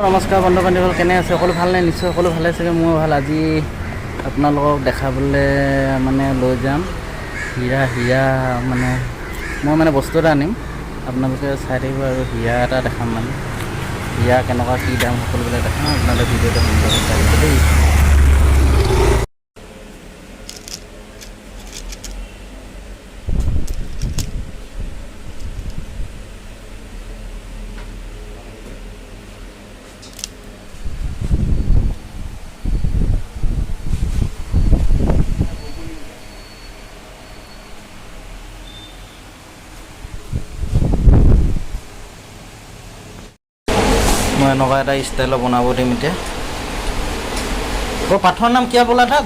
নমস্কাৰ বন্ধু বান্ধৱীসকল, কেনে আছে? সকলো ভালনে? নিশ্চয় সকলো ভালে চাগে। মোৰ ভাল। আজি আপোনালোকক দেখাবলৈ লৈ যাম হীৰা মই বস্তু এটা আনিম, আপোনালোকে চাই থাকিব আৰু হীৰা এটা দেখাম। হীৰা কেনেকুৱা, কি দাম, সকলোবিলাক দেখাম। আপোনালোকে ভিডিঅ'টো সম্পূৰ্ণ চাই থাকিব দেই। मैं एनका एटा स्टाइल बनाब दिम इतना। वो पाथर नाम क्या बोला था?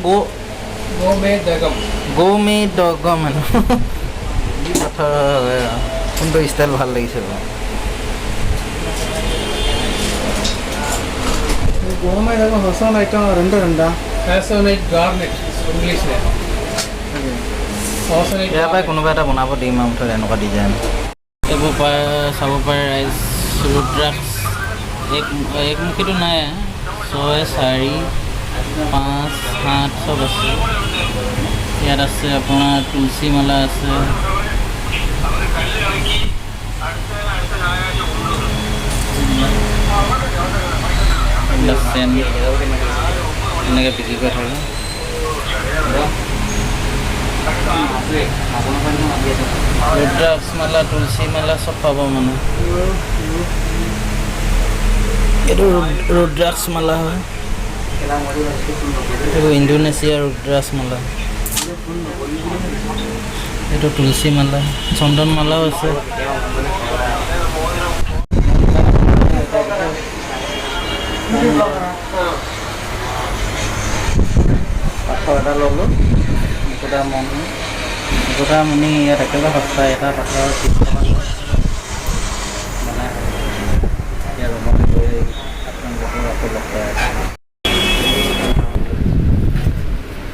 गौमेदगम है पाथर कौन स्टाइल ভাল লাগিছে। ইয়াৰ পৰাই কোনোবা এটা বনাব দিম আৰু মুঠতে এনেকুৱা ডিজাইন। এইবোৰ চাব পাৰে ৰাইজ। ৰুদ্ৰাক্ষ একমুখীটো নাই, 6, 4, 5, 7 চব আছে। ইয়াত আছে আপোনাৰ তুলসী মালা আছে, চেন এনেকৈ বিক্ৰী কৰি থাকে। ৰুদ্ৰাক্ষ মালা, তুলসী মালা চব পাব এইটো ৰুদ্ৰাক্ষ মালা হয়। এইটো ইণ্ডোনেছিয়া ৰুদ্ৰাক্ষ মালা। এইটো তুলসী মালা, চন্দন মালাও আছে। পাথৰ এটা ল'লোঁ, মুকুতা মণি ইয়াত একেবাৰে সস্তা। এটা পাথৰৰ 30 টকা লয়।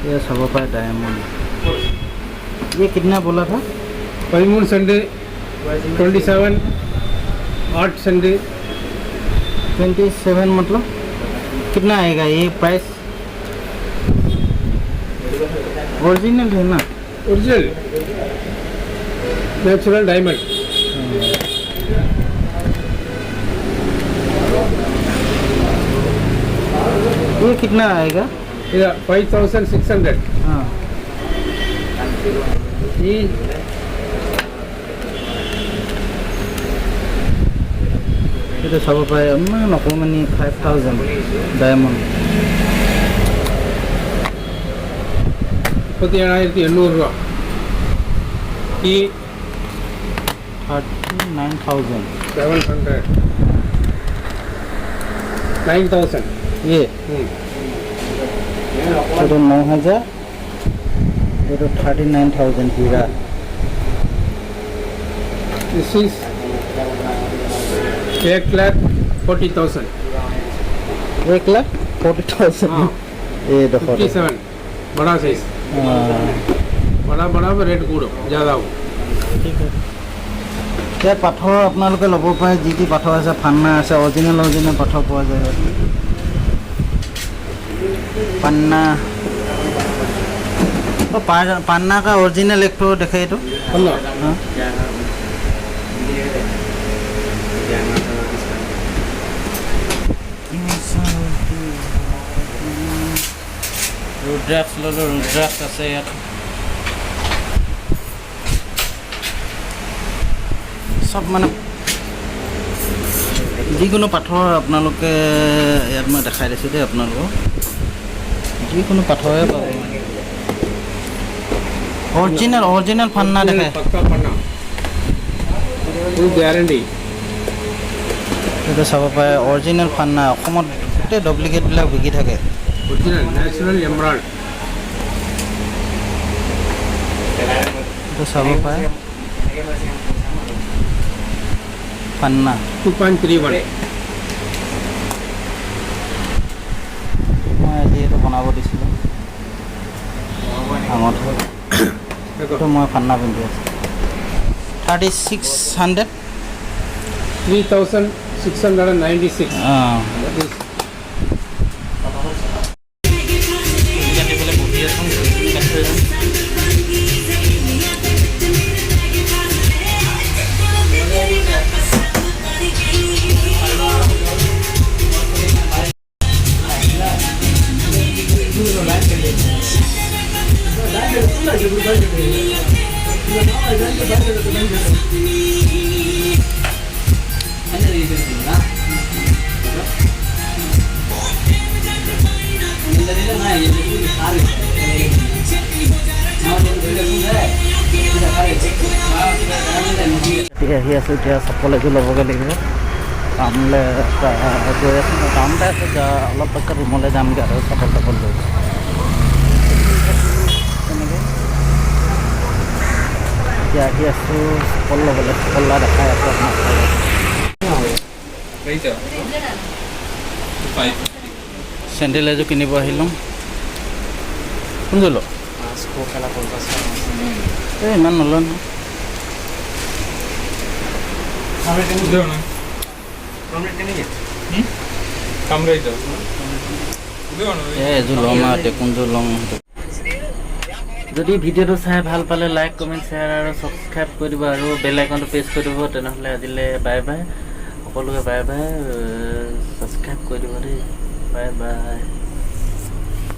ये सब पर डायमंड। ये कितना बोला था? 13 संडे 27 8 संडे 27 मतलब कितना आएगा ये प्राइस? ओरिजिनल है ना? Original natural diamond. ये कितना आएगा? 5600। हाँ, ये तो सब पाए नकमनी 5000 डायमंड। 37,800 രൂപ। ഈ 39,700 9000 ये तो 9000। ये तो 39,000 हीरा। This is 1,40,000। 1,40,000। ये देखो 57 बड़ा साइज। बड़ा रेट कूड़ो ज़्यादा हो। ठीक है। क्या पाथर आपनालोके लब पारे, जी पाथर आछे, फान्ना आछे, अरिजिनल पाथर पोৱা যায়। पन्ना पन्ना का ओरिजिनल एक तो देखे तो हाँ? रुद्राक्ष ललो, रुद्राक्ष আছে ইয়াত। सब যিকোনো পাথৰ আপোনালোকে ইয়াত মই দেখাই দিছোঁ দেই। আপোনালোকক যিকোনো পাথৰে পাব। অৰিজিনেল ফান্না দেখায়। पक्का पन्ना फुल गारंटी। এইটো চাব পাৰে অৰিজিনেল ফান্না। অসমত গোটেই ডুপ্লিকেটবিলাক বিকি থাকে। Original natural emerald. এইটো চাব পাৰে ফান্না 2.31। মই আজি এইটো বনাব দিছিলোঁ আমত হ'ল। এইটো মই ফান্না পিন্ধি আছোঁ। 3600। 3,000 696. অঁ That is কাটি পেলাই বহি আছোঁ কাটি থৈ যাম আহি আছোঁ এতিয়া চপ্পল এযোৰ ল'বগৈ লাগিব টাউনলৈ গৈ আছোঁ টাউনতে আছোঁ এতিয়া অলপ পাছত ৰুমলৈ যামগৈ আৰু চপ্পল লৈ তেনেকৈ এতিয়া আহি আছোঁ চপ্পল ল'বলৈ চপ্পল লোৱা দেখাই আছোঁ আপোনাক চেণ্ডেল এযোৰ কিনিব আহিলোঁ কোনযোৰ ল এই ইমান নলওঁ নহয় এযোৰ ল'ম আৰু এতিয়া কোনযোৰ ল'ম যদি ভিডিঅ'টো চাই ভাল পালে লাইক কমেণ্ট শ্বেয়াৰ আৰু ছাবস্ক্ৰাইব কৰি দিব আৰু বেল আইকনটো প্ৰেছ কৰি দিব তেনেহ'লে আজিলৈ বাই বাই সকলোকে বাই বাই ছাবস্ক্ৰাইব কৰি দিব দেই বাই বাই